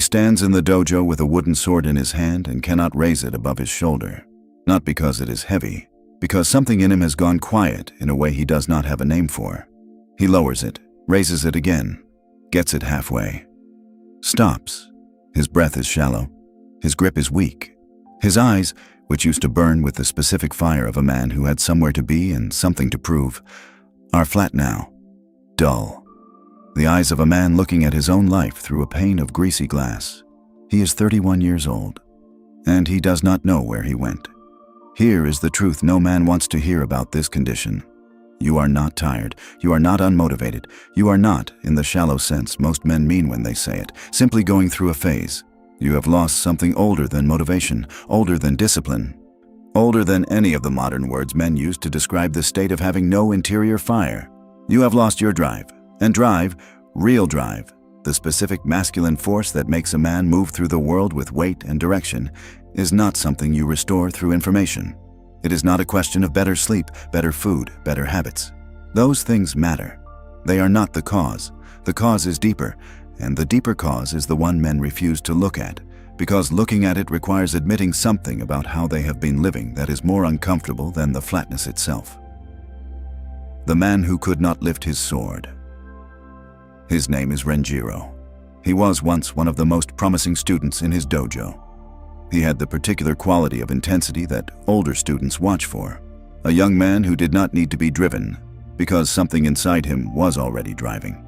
stands in the dojo with a wooden sword in his hand and cannot raise it above his shoulder. Not because it is heavy, because something in him has gone quiet in a way he does not have a name for. He lowers it, raises it again, gets it halfway. Stops. His breath is shallow. His grip is weak. His eyes, which used to burn with the specific fire of a man who had somewhere to be and something to prove, are flat now, dull. The eyes of a man looking at his own life through a pane of greasy glass. He is 31 years old, and he does not know where he went. Here is the truth no man wants to hear about this condition. You are not tired. You are not unmotivated. You are not, in the shallow sense most men mean when they say it, simply going through a phase. You have lost something older than motivation, older than discipline, older than any of the modern words men use to describe the state of having no interior fire. You have lost your drive. And drive, real drive, the specific masculine force that makes a man move through the world with weight and direction, is not something you restore through information. It is not a question of better sleep, better food, better habits. Those things matter. They are not the cause. The cause is deeper, and the deeper cause is the one men refuse to look at, because looking at it requires admitting something about how they have been living that is more uncomfortable than the flatness itself. The man who could not lift his sword. His name is Renjiro. He was once one of the most promising students in his dojo. He had the particular quality of intensity that older students watch for. A young man who did not need to be driven, because something inside him was already driving.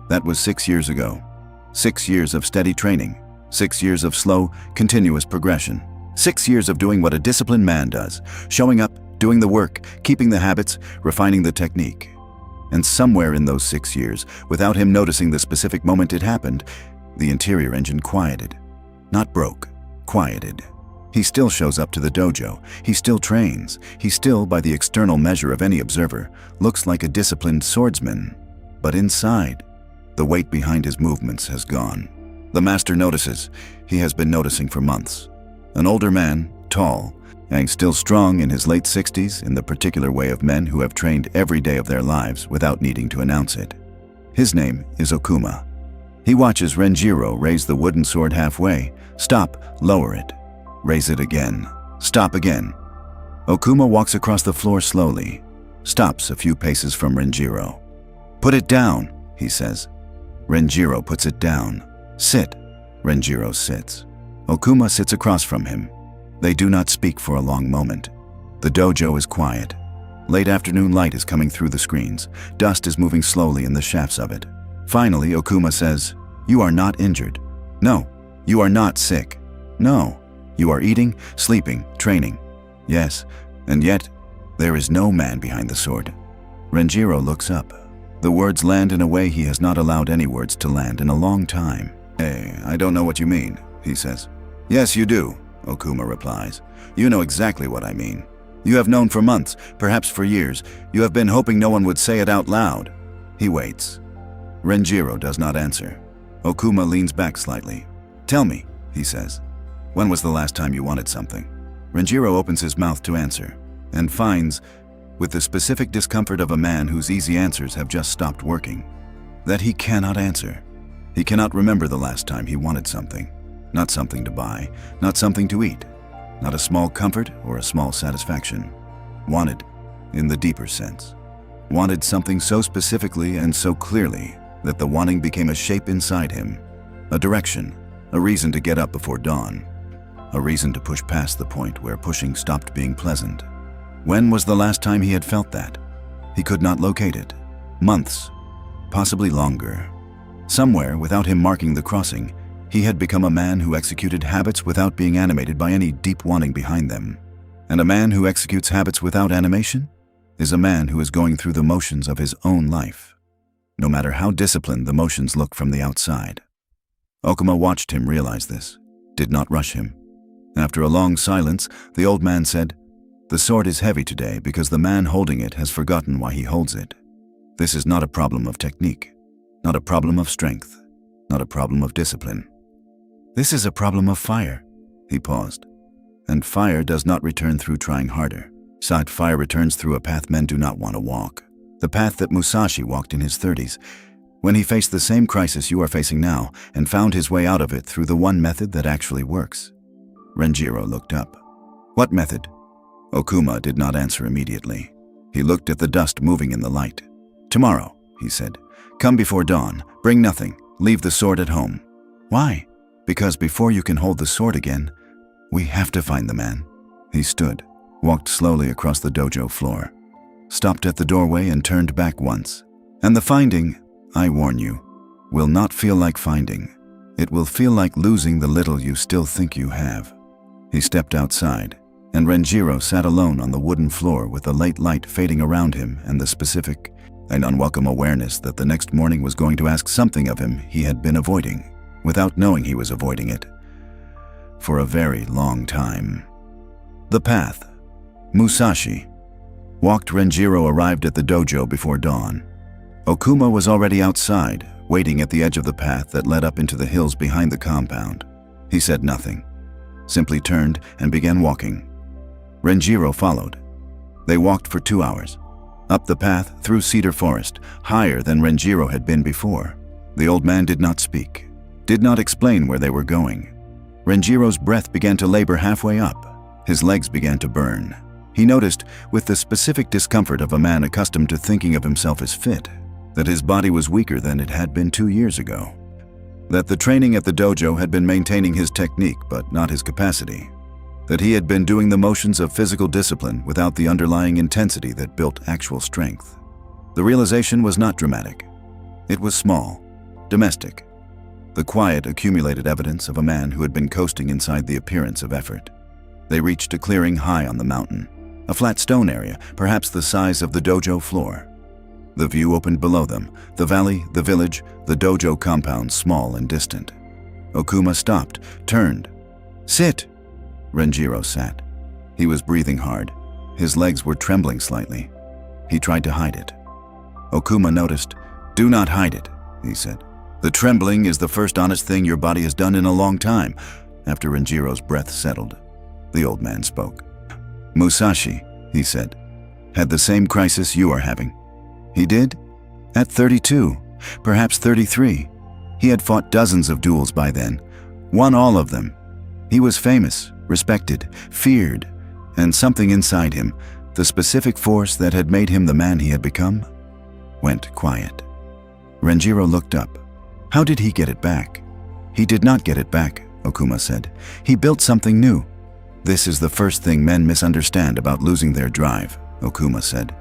That was 6 years ago. 6 years of steady training. 6 years of slow, continuous progression. 6 years of doing what a disciplined man does, showing up, doing the work, keeping the habits, refining the technique. And somewhere in those 6 years, without him noticing the specific moment it happened, the interior engine quieted. Not broke, quieted. He still shows up to the dojo. He still trains. He still, by the external measure of any observer, looks like a disciplined swordsman. But inside, the weight behind his movements has gone. The master notices. He has been noticing for months. An older man, tall, and still strong in his late 60s in the particular way of men who have trained every day of their lives without needing to announce it. His name is Okuma. He watches Renjiro raise the wooden sword halfway, stop, lower it, raise it again, stop again. Okuma walks across the floor slowly, stops a few paces from Renjiro. "Put it down," he says. Renjiro puts it down. "Sit." Renjiro sits. Okuma sits across from him. They do not speak for a long moment. The dojo is quiet. Late afternoon light is coming through the screens. Dust is moving slowly in the shafts of it. Finally, Okuma says, "You are not injured. No, you are not sick. No, you are eating, sleeping, training. Yes, and yet, there is no man behind the sword." Renjiro looks up. The words land in a way he has not allowed any words to land in a long time. "Hey, I don't know what you mean," he says. "Yes, you do," Okuma replies. "You know exactly what I mean. You have known for months, perhaps for years. You have been hoping no one would say it out loud." He waits. Renjiro does not answer. Okuma leans back slightly. "Tell me," he says. "When was the last time you wanted something?" Renjiro opens his mouth to answer, and finds, with the specific discomfort of a man whose easy answers have just stopped working, that he cannot answer. He cannot remember the last time he wanted something. Not something to buy, not something to eat, not a small comfort or a small satisfaction. Wanted, in the deeper sense. Wanted something so specifically and so clearly that the wanting became a shape inside him, a direction, a reason to get up before dawn, a reason to push past the point where pushing stopped being pleasant. When was the last time he had felt that? He could not locate it. Months, possibly longer. Somewhere, without him marking the crossing, he had become a man who executed habits without being animated by any deep wanting behind them. And a man who executes habits without animation is a man who is going through the motions of his own life, no matter how disciplined the motions look from the outside. Okuma watched him realize this, did not rush him. After a long silence, the old man said, "The sword is heavy today because the man holding it has forgotten why he holds it. This is not a problem of technique, not a problem of strength, not a problem of discipline. This is a problem of fire." He paused. "And fire does not return through trying harder. Fire returns through a path men do not want to walk. The path that Musashi walked in his 30s. When he faced the same crisis you are facing now and found his way out of it through the one method that actually works. Renjiro looked up. What method? Okuma did not answer immediately. He looked at the dust moving in the light. Tomorrow, he said. Come before dawn. Bring nothing. Leave the sword at home. Why? Because before you can hold the sword again, we have to find the man. He stood, walked slowly across the dojo floor, stopped at the doorway and turned back once. And the finding, I warn you, will not feel like finding. It will feel like losing the little you still think you have. He stepped outside, and Renjiro sat alone on the wooden floor with the late light fading around him and the specific and unwelcome awareness that the next morning was going to ask something of him he had been avoiding, without knowing he was avoiding it, for a very long time. The path. Musashi. Walked Renjiro arrived at the dojo before dawn. Okuma was already outside, waiting at the edge of the path that led up into the hills behind the compound. He said nothing, simply turned and began walking. Renjiro followed. They walked for 2 hours. Up the path, through cedar forest, higher than Renjiro had been before. The old man did not speak, did not explain where they were going. Renjiro's breath began to labor halfway up. His legs began to burn. He noticed, with the specific discomfort of a man accustomed to thinking of himself as fit, that his body was weaker than it had been 2 years ago. That the training at the dojo had been maintaining his technique but not his capacity. That he had been doing the motions of physical discipline without the underlying intensity that built actual strength. The realization was not dramatic. It was small, domestic. The quiet, accumulated evidence of a man who had been coasting inside the appearance of effort. They reached a clearing high on the mountain, a flat stone area, perhaps the size of the dojo floor. The view opened below them, the valley, the village, the dojo compound small and distant. Okuma stopped, turned. Sit! Renjiro sat. He was breathing hard. His legs were trembling slightly. He tried to hide it. Okuma noticed. Do not hide it, he said. The trembling is the first honest thing your body has done in a long time. After Renjiro's breath settled, the old man spoke. Musashi, he said, had the same crisis you are having. He did? At 32, perhaps 33. He had fought dozens of duels by then, won all of them. He was famous, respected, feared, and something inside him, the specific force that had made him the man he had become, went quiet. Renjiro looked up. How did he get it back? He did not get it back, Okuma said. He built something new. This is the first thing men misunderstand about losing their drive, Okuma said.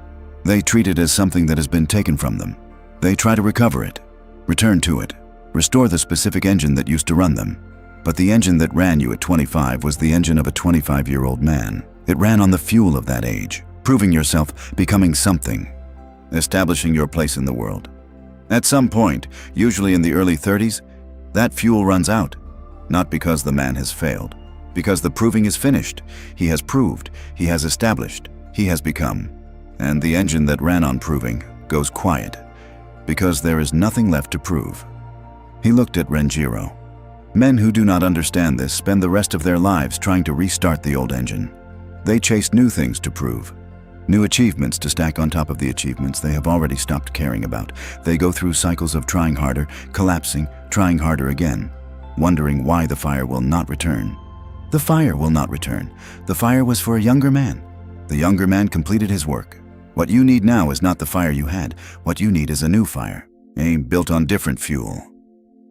They treat it as something that has been taken from them. They try to recover it, return to it, restore the specific engine that used to run them. But the engine that ran you at 25 was the engine of a 25-year-old man. It ran on the fuel of that age, proving yourself, becoming something, establishing your place in the world. At some point, usually in the early 30s, that fuel runs out, not because the man has failed, because the proving is finished. He has proved, he has established, he has become. And the engine that ran on proving goes quiet, because there is nothing left to prove. He looked at Renjiro. Men who do not understand this spend the rest of their lives trying to restart the old engine. They chase new things to prove, new achievements to stack on top of the achievements they have already stopped caring about. They go through cycles of trying harder, collapsing, trying harder again, wondering why the fire will not return. The fire will not return. The fire was for a younger man. The younger man completed his work. What you need now is not the fire you had. What you need is a new fire, built on different fuel.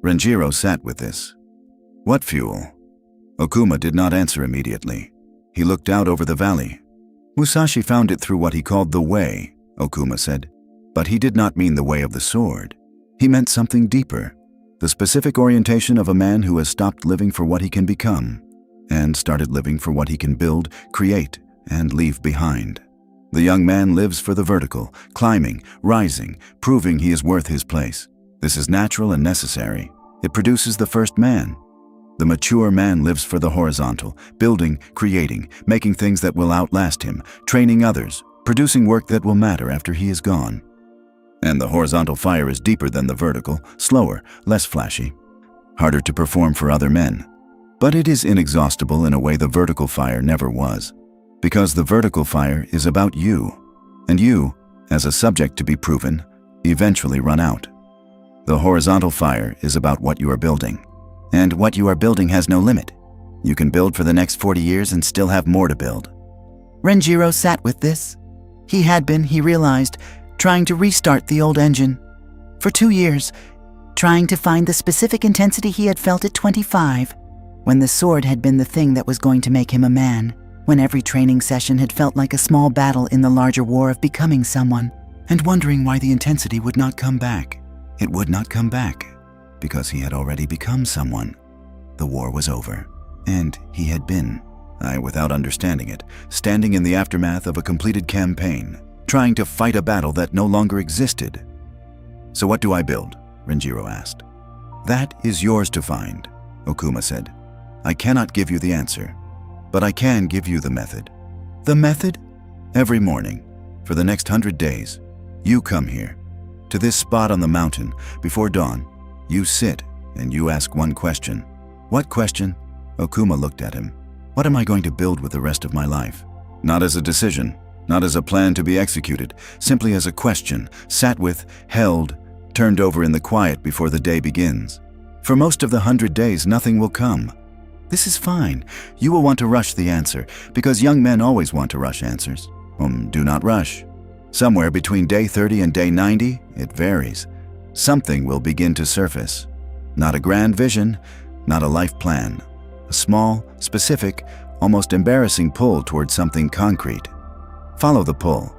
Renjiro sat with this. What fuel? Okuma did not answer immediately. He looked out over the valley. Musashi found it through what he called the way, Okuma said. But he did not mean the way of the sword. He meant something deeper, the specific orientation of a man who has stopped living for what he can become and started living for what he can build, create, and leave behind. The young man lives for the vertical, climbing, rising, proving he is worth his place. This is natural and necessary. It produces the first man. The mature man lives for the horizontal, building, creating, making things that will outlast him, training others, producing work that will matter after he is gone. And the horizontal fire is deeper than the vertical, slower, less flashy, harder to perform for other men. But it is inexhaustible in a way the vertical fire never was, because the vertical fire is about you, and you, as a subject to be proven, eventually run out. The horizontal fire is about what you are building. And what you are building has no limit. You can build for the next 40 years and still have more to build. Renjiro sat with this. He had been, he realized, trying to restart the old engine. For 2 years, trying to find the specific intensity he had felt at 25, when the sword had been the thing that was going to make him a man, when every training session had felt like a small battle in the larger war of becoming someone, and wondering why the intensity would not come back. It would not come back, because he had already become someone. The war was over, and he had been, without understanding it, standing in the aftermath of a completed campaign, trying to fight a battle that no longer existed. "So what do I build?" Renjiro asked. "That is yours to find," Okuma said. "I cannot give you the answer, but I can give you the method." "The method?" "Every morning, for the next 100 days, you come here, to this spot on the mountain, before dawn. You sit and you ask one question." "What question?" Okuma looked at him. "What am I going to build with the rest of my life?" Not as a decision, not as a plan to be executed, simply as a question, sat with, held, turned over in the quiet before the day begins. "For most of the 100 days, nothing will come." "This is fine. You will want to rush the answer, because young men always want to rush answers." Do not rush. Somewhere between day 30 and day 90, it varies. Something will begin to surface. Not a grand vision, not a life plan. A small, specific, almost embarrassing pull towards something concrete. Follow the pull.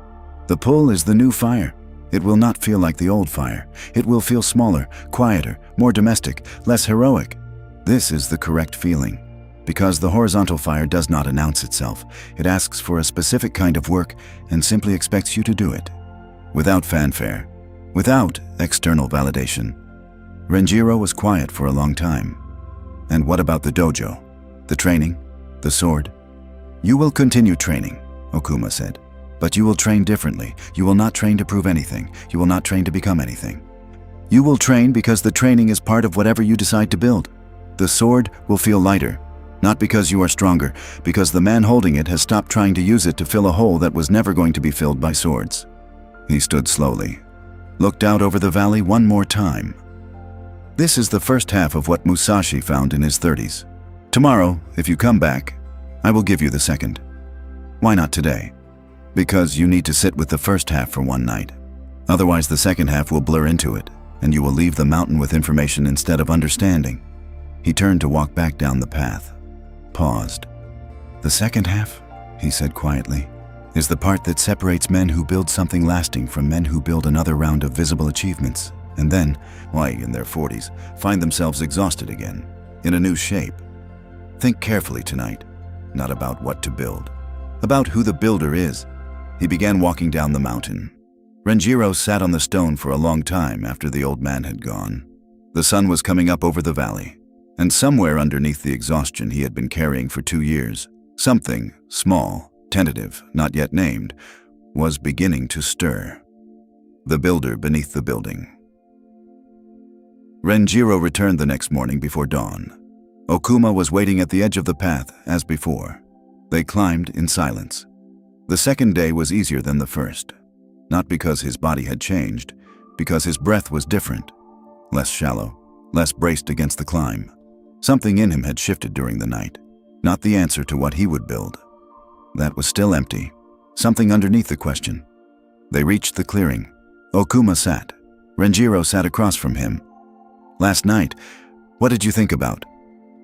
The pull is the new fire. It will not feel like the old fire. It will feel smaller, quieter, more domestic, less heroic. This is the correct feeling. Because the horizontal fire does not announce itself. It asks for a specific kind of work and simply expects you to do it. Without fanfare. Without external validation. Renjiro was quiet for a long time. "And what about the dojo? The training? The sword?" "You will continue training," Okuma said. "But you will train differently. You will not train to prove anything. You will not train to become anything. You will train because the training is part of whatever you decide to build. The sword will feel lighter, not because you are stronger, because the man holding it has stopped trying to use it to fill a hole that was never going to be filled by swords." He stood slowly, looked out over the valley one more time. "This is the first half of what Musashi found in his 30s. Tomorrow, if you come back, I will give you the second." "Why not today?" "Because you need to sit with the first half for one night. Otherwise the second half will blur into it, and you will leave the mountain with information instead of understanding." He turned to walk back down the path, paused. "The second half," he said quietly, "is the part that separates men who build something lasting from men who build another round of visible achievements, and then, in their 40s, find themselves exhausted again, in a new shape. Think carefully tonight, not about what to build, about who the builder is." He began walking down the mountain. Renjiro sat on the stone for a long time after the old man had gone. The sun was coming up over the valley, and somewhere underneath the exhaustion he had been carrying for 2 years, something small, tentative, not yet named, was beginning to stir. The builder beneath the building. Renjiro returned the next morning before dawn. Okuma was waiting at the edge of the path, as before. They climbed in silence. The second day was easier than the first. Not because his body had changed, because his breath was different. Less shallow, less braced against the climb. Something in him had shifted during the night. Not the answer to what he would build. That was still empty. Something underneath the question. They reached the clearing. Okuma sat. Renjiro sat across from him. "Last night, what did you think about?"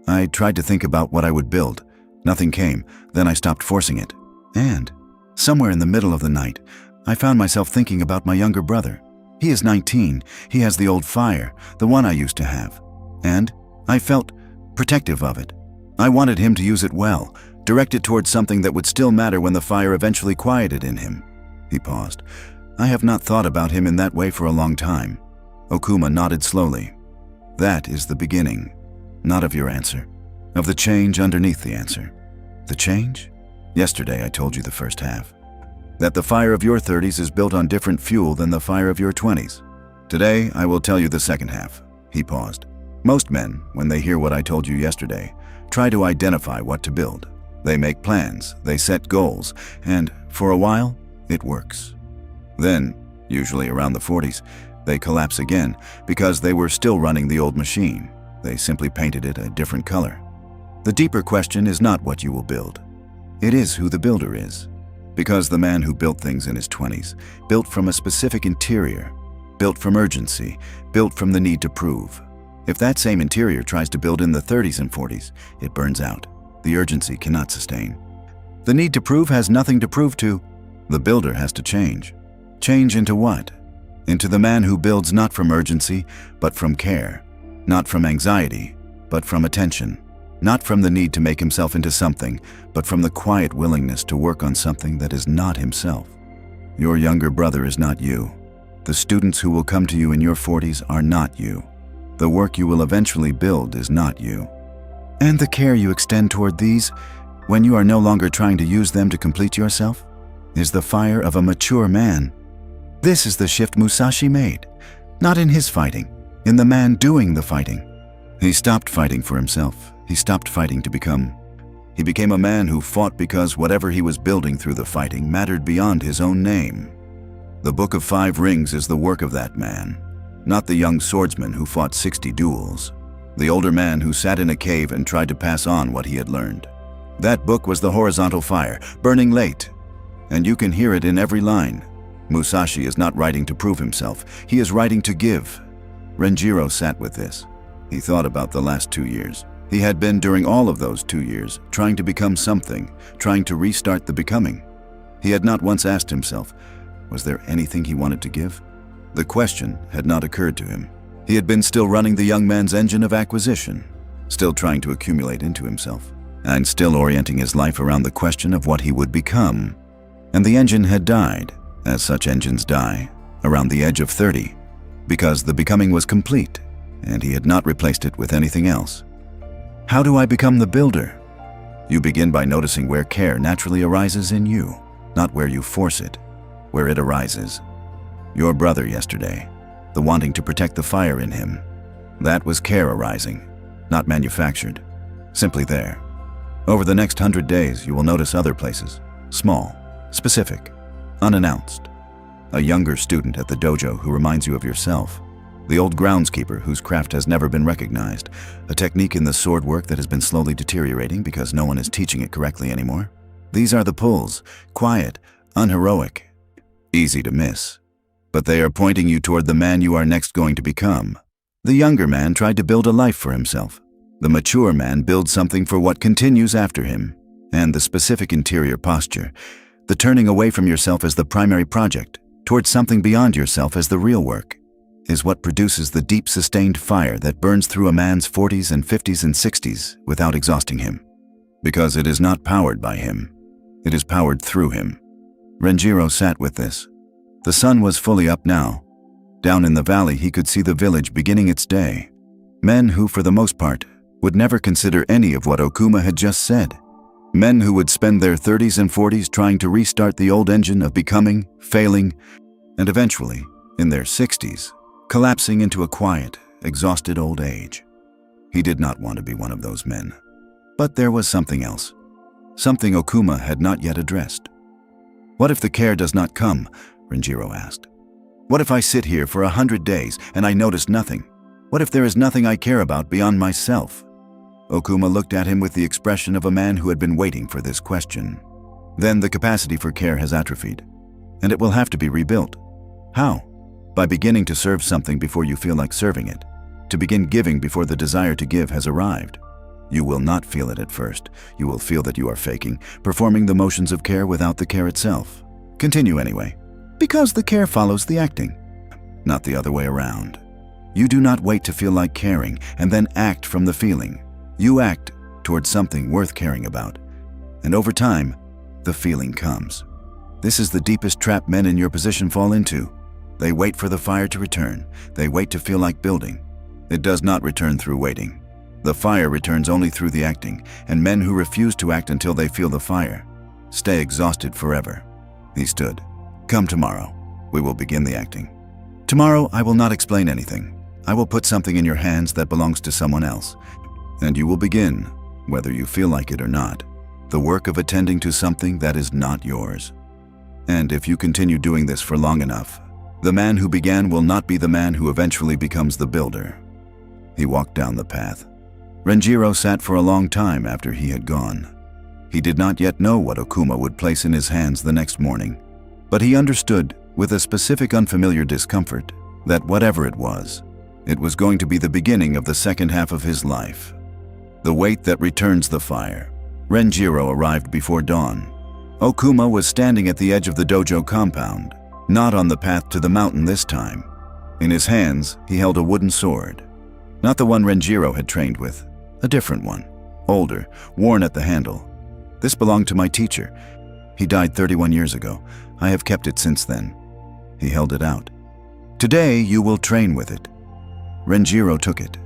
"I tried to think about what I would build. Nothing came. Then I stopped forcing it. And somewhere in the middle of the night, I found myself thinking about my younger brother. He is 19. He has the old fire, the one I used to have. And I felt protective of it. I wanted him to use it well, direct it towards something that would still matter when the fire eventually quieted in him." He paused. "I have not thought about him in that way for a long time." Okuma nodded slowly. "That is the beginning, not of your answer, of the change underneath the answer." "The change?" "Yesterday I told you the first half. That the fire of your 30s is built on different fuel than the fire of your 20s. Today I will tell you the second half." He paused. "Most men, when they hear what I told you yesterday, try to identify what to build. They make plans, they set goals, and for a while, it works. Then, usually around the 40s, They collapse again because they were still running the old machine. They simply painted it a different color. The deeper question is not what you will build. It is who the builder is. Because the man who built things in his 20s built from a specific interior, built from urgency, built from the need to prove. If that same interior tries to build in the 30s and 40s, it burns out. The urgency cannot sustain. The need to prove has nothing to prove to. The builder has to change. Change into what? Into the man who builds not from urgency, but from care. Not from anxiety, but from attention. Not from the need to make himself into something, but from the quiet willingness to work on something that is not himself. Your younger brother is not you. The students who will come to you in your 40s are not you. The work you will eventually build is not you. And the care you extend toward these, when you are no longer trying to use them to complete yourself, is the fire of a mature man. This is the shift Musashi made, not in his fighting, in the man doing the fighting. He stopped fighting for himself. He stopped fighting to become. He became a man who fought because whatever he was building through the fighting mattered beyond his own name. The Book of 5 Rings is the work of that man, not the young swordsman who fought 60 duels, the older man who sat in a cave and tried to pass on what he had learned. That book was the horizontal fire, burning late, and you can hear it in every line. Musashi is not writing to prove himself, he is writing to give. Renjiro sat with this. He thought about the last 2 years. He had been, during all of those 2 years, trying to become something, trying to restart the becoming. He had not once asked himself, was there anything he wanted to give? The question had not occurred to him. He had been still running the young man's engine of acquisition, still trying to accumulate into himself, and still orienting his life around the question of what he would become. And the engine had died, as such engines die, around the age of 30, because the becoming was complete, and he had not replaced it with anything else. How do I become the builder? You begin by noticing where care naturally arises in you, not where you force it, where it arises. Your brother yesterday, the wanting to protect the fire in him, that was care arising, not manufactured, simply there. Over the next 100 days, you will notice other places, small, specific, unannounced. A younger student at the dojo who reminds you of yourself. The old groundskeeper whose craft has never been recognized. A technique in the sword work that has been slowly deteriorating because no one is teaching it correctly anymore. These are the pulls, quiet, unheroic, easy to miss. But they are pointing you toward the man you are next going to become. The younger man tried to build a life for himself. The mature man builds something for what continues after him. And the specific interior posture, the turning away from yourself as the primary project, towards something beyond yourself as the real work, is what produces the deep sustained fire that burns through a man's 40s and 50s and 60s without exhausting him. Because it is not powered by him. It is powered through him. Renjiro sat with this. The sun was fully up now. Down in the valley he could see the village beginning its day. Men who, for the most part, would never consider any of what Okuma had just said. Men who would spend their 30s and 40s trying to restart the old engine of becoming, failing, and eventually, in their 60s, collapsing into a quiet, exhausted old age. He did not want to be one of those men. But there was something else. Something Okuma had not yet addressed. What if the care does not come? Renjiro asked. What if I sit here for 100 days and I notice nothing? What if there is nothing I care about beyond myself? Okuma looked at him with the expression of a man who had been waiting for this question. Then the capacity for care has atrophied, and it will have to be rebuilt. How? By beginning to serve something before you feel like serving it, to begin giving before the desire to give has arrived. You will not feel it at first. You will feel that you are faking, performing the motions of care without the care itself. Continue anyway, because the care follows the acting, not the other way around. You do not wait to feel like caring and then act from the feeling. You act towards something worth caring about, and over time, the feeling comes. This is the deepest trap men in your position fall into. They wait for the fire to return. They wait to feel like building. It does not return through waiting. The fire returns only through the acting, and men who refuse to act until they feel the fire stay exhausted forever. He stood. Come tomorrow. We will begin the acting. Tomorrow I will not explain anything. I will put something in your hands that belongs to someone else, and you will begin, whether you feel like it or not, the work of attending to something that is not yours. And if you continue doing this for long enough, The man who began will not be the man who eventually becomes the builder. He walked down the path. Renjiro sat for a long time after he had gone. He did not yet know what Okuma would place in his hands the next morning, but he understood, with a specific unfamiliar discomfort, that whatever it was going to be the beginning of the second half of his life. The weight that returns the fire. Renjiro arrived before dawn. Okuma was standing at the edge of the dojo compound, not on the path to the mountain this time. In his hands, he held a wooden sword. Not the one Renjiro had trained with, a different one, older, worn at the handle. This belonged to my teacher. He died 31 years ago. I have kept it since then. He held it out. Today you will train with it. Renjiro took it.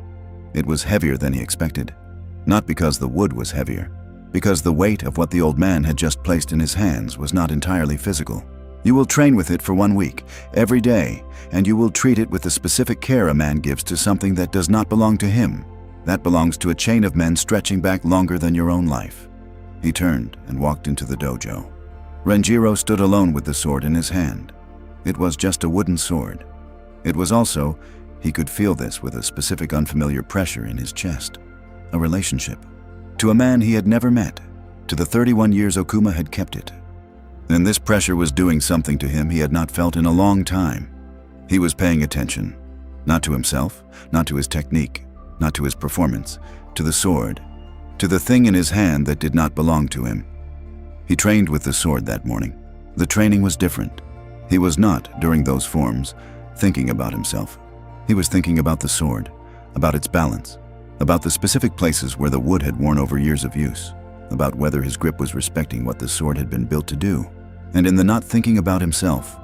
It was heavier than he expected. Not because the wood was heavier, because the weight of what the old man had just placed in his hands was not entirely physical. You will train with it for 1 week, every day, and you will treat it with the specific care a man gives to something that does not belong to him. That belongs to a chain of men stretching back longer than your own life. He turned and walked into the dojo. Renjiro stood alone with the sword in his hand. It was just a wooden sword. It was also, he could feel this with a specific unfamiliar pressure in his chest, a relationship. To a man he had never met, to the 31 years Okuma had kept it. And this pressure was doing something to him he had not felt in a long time. He was paying attention, not to himself, not to his technique, not to his performance, to the sword, to the thing in his hand that did not belong to him. He trained with the sword that morning. The training was different. He was not, during those forms, thinking about himself. He was thinking about the sword, about its balance, about the specific places where the wood had worn over years of use, about whether his grip was respecting what the sword had been built to do. And in the not thinking about himself,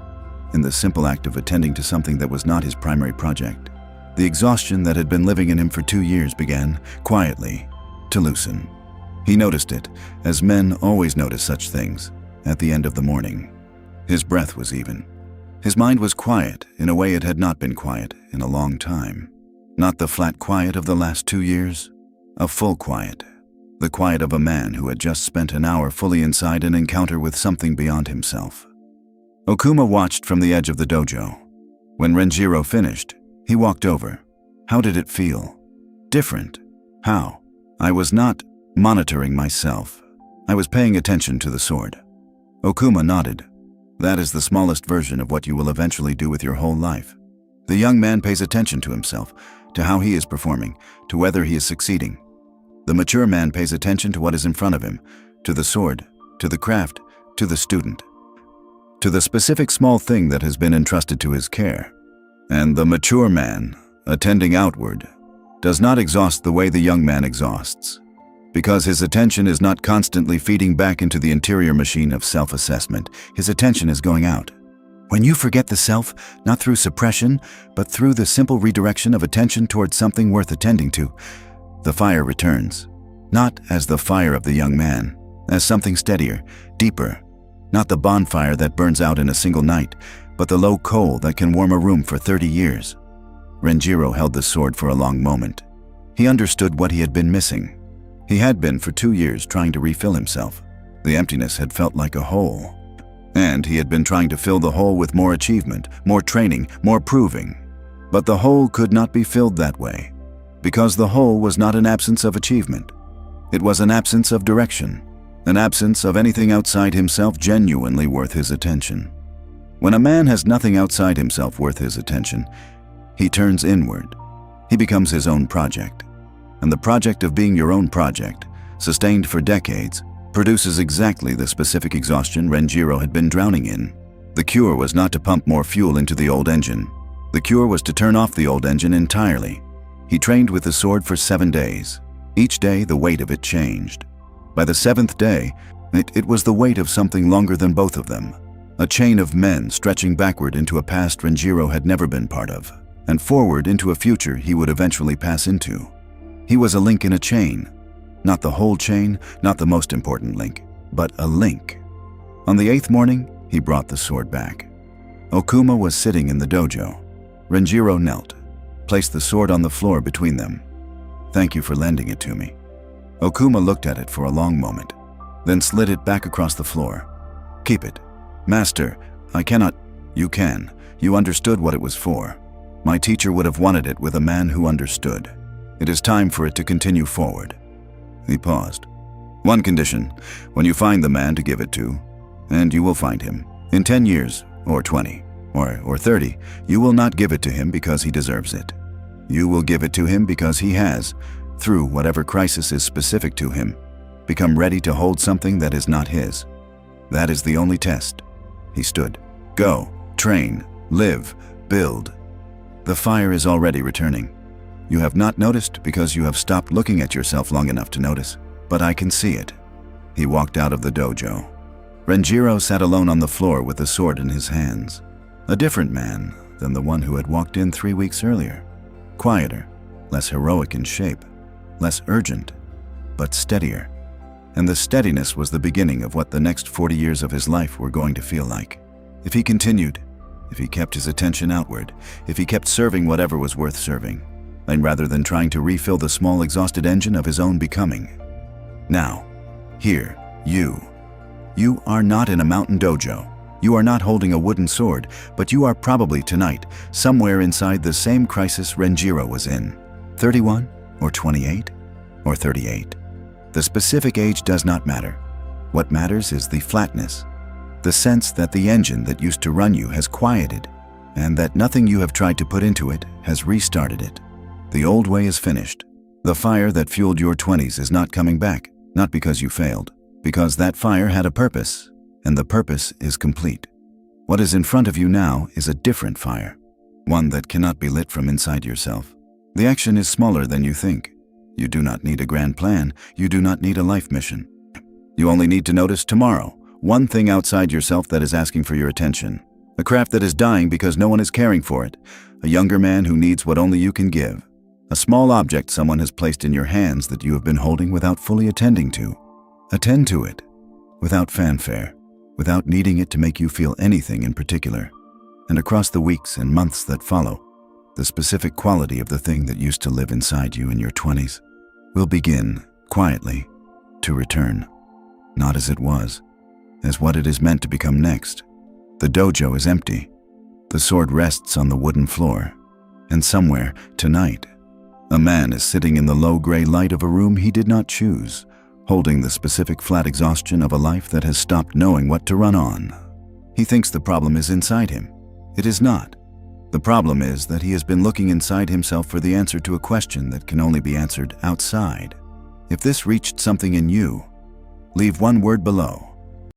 in the simple act of attending to something that was not his primary project, the exhaustion that had been living in him for 2 years began, quietly, to loosen. He noticed it, as men always notice such things, at the end of the morning. His breath was even. His mind was quiet in a way it had not been quiet in a long time. Not the flat quiet of the last 2 years, a full quiet. The quiet of a man who had just spent an hour fully inside an encounter with something beyond himself. Okuma watched from the edge of the dojo. When Renjiro finished, he walked over. How did it feel? Different. How? I was not monitoring myself. I was paying attention to the sword. Okuma nodded. That is the smallest version of what you will eventually do with your whole life. The young man pays attention to himself, to how he is performing, to whether he is succeeding. The mature man pays attention to what is in front of him, to the sword, to the craft, to the student, to the specific small thing that has been entrusted to his care. And the mature man, attending outward, does not exhaust the way the young man exhausts, because his attention is not constantly feeding back into the interior machine of self-assessment. His attention is going out. When you forget the self, not through suppression, but through the simple redirection of attention towards something worth attending to, the fire returns. Not as the fire of the young man, as something steadier, deeper. Not the bonfire that burns out in a single night, but the low coal that can warm a room for 30 years. Renjiro held the sword for a long moment. He understood what he had been missing. He had been for 2 years trying to refill himself. The emptiness had felt like a hole. And he had been trying to fill the hole with more achievement, more training, more proving. But the hole could not be filled that way, because the hole was not an absence of achievement. It was an absence of direction, an absence of anything outside himself genuinely worth his attention. When a man has nothing outside himself worth his attention, he turns inward. He becomes his own project. And the project of being your own project, sustained for decades, produces exactly the specific exhaustion Renjiro had been drowning in. The cure was not to pump more fuel into the old engine. The cure was to turn off the old engine entirely. He trained with the sword for 7 days. Each day, the weight of it changed. By the 7th day, it was the weight of something longer than both of them. A chain of men stretching backward into a past Renjiro had never been part of, and forward into a future he would eventually pass into. He was a link in a chain. Not the whole chain, not the most important link, but a link. On the 8th morning, he brought the sword back. Okuma was sitting in the dojo. Renjiro knelt, placed the sword on the floor between them. Thank you for lending it to me. Okuma looked at it for a long moment, then slid it back across the floor. Keep it. Master, I cannot. You can. You understood what it was for. My teacher would have wanted it with a man who understood. It is time for it to continue forward." He paused. "One condition, when you find the man to give it to, and you will find him, in 10 years, or 20, or 30, you will not give it to him because he deserves it. You will give it to him because he has, through whatever crisis is specific to him, become ready to hold something that is not his. That is the only test." He stood. "Go, train, live, build." The fire is already returning. You have not noticed because you have stopped looking at yourself long enough to notice, but I can see it. He walked out of the dojo. Renjiro sat alone on the floor with the sword in his hands. A different man than the one who had walked in 3 weeks earlier. Quieter, less heroic in shape, less urgent, but steadier. And the steadiness was the beginning of what the next 40 years of his life were going to feel like. If he continued, if he kept his attention outward, if he kept serving whatever was worth serving, and rather than trying to refill the small exhausted engine of his own becoming. Now, here, you are not in a mountain dojo. You are not holding a wooden sword, but you are probably tonight somewhere inside the same crisis Renjiro was in. 31 or 28 or 38. The specific age does not matter. What matters is the flatness, the sense that the engine that used to run you has quieted, and that nothing you have tried to put into it has restarted it. The old way is finished. The fire that fueled your 20s is not coming back, not because you failed, because that fire had a purpose, and the purpose is complete. What is in front of you now is a different fire, one that cannot be lit from inside yourself. The action is smaller than you think. You do not need a grand plan. You do not need a life mission. You only need to notice tomorrow, one thing outside yourself that is asking for your attention. A craft that is dying because no one is caring for it. A younger man who needs what only you can give. A small object someone has placed in your hands that you have been holding without fully attending to. Attend to it, without fanfare, without needing it to make you feel anything in particular. And across the weeks and months that follow, the specific quality of the thing that used to live inside you in your 20s will begin, quietly, to return. Not as it was, as what it is meant to become next. The dojo is empty. The sword rests on the wooden floor. And somewhere, tonight, a man is sitting in the low gray light of a room he did not choose, holding the specific flat exhaustion of a life that has stopped knowing what to run on. He thinks the problem is inside him. It is not. The problem is that he has been looking inside himself for the answer to a question that can only be answered outside. If this reached something in you, leave one word below.